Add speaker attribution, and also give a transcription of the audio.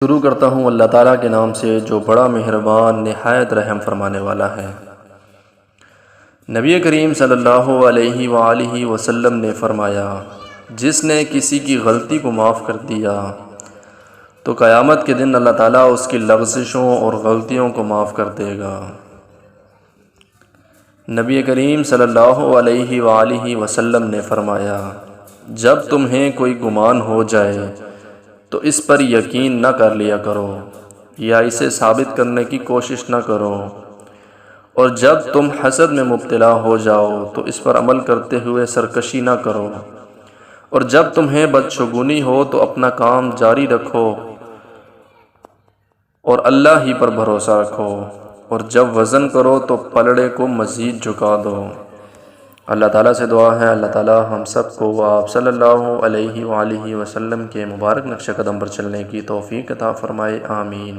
Speaker 1: شروع کرتا ہوں اللہ تعالیٰ کے نام سے جو بڑا مہربان نہایت رحم فرمانے والا ہے۔ نبی کریم صلی اللہ علیہ وآلہ وسلم نے فرمایا، جس نے کسی کی غلطی کو معاف کر دیا تو قیامت کے دن اللہ تعالیٰ اس کی لغزشوں اور غلطیوں کو معاف کر دے گا۔ نبی کریم صلی اللہ علیہ وآلہ وسلم نے فرمایا، جب تمہیں کوئی گمان ہو جائے تو اس پر یقین نہ کر لیا کرو یا اسے ثابت کرنے کی کوشش نہ کرو، اور جب تم حسد میں مبتلا ہو جاؤ تو اس پر عمل کرتے ہوئے سرکشی نہ کرو، اور جب تمہیں بدشگونی ہو تو اپنا کام جاری رکھو اور اللہ ہی پر بھروسہ رکھو، اور جب وزن کرو تو پلڑے کو مزید جھکا دو۔ اللہ تعالیٰ سے دعا ہے اللہ تعالیٰ ہم سب کو آپ صلی اللہ علیہ وآلہ وسلم کے مبارک نقش قدم پر چلنے کی توفیق عطا فرمائے، آمین۔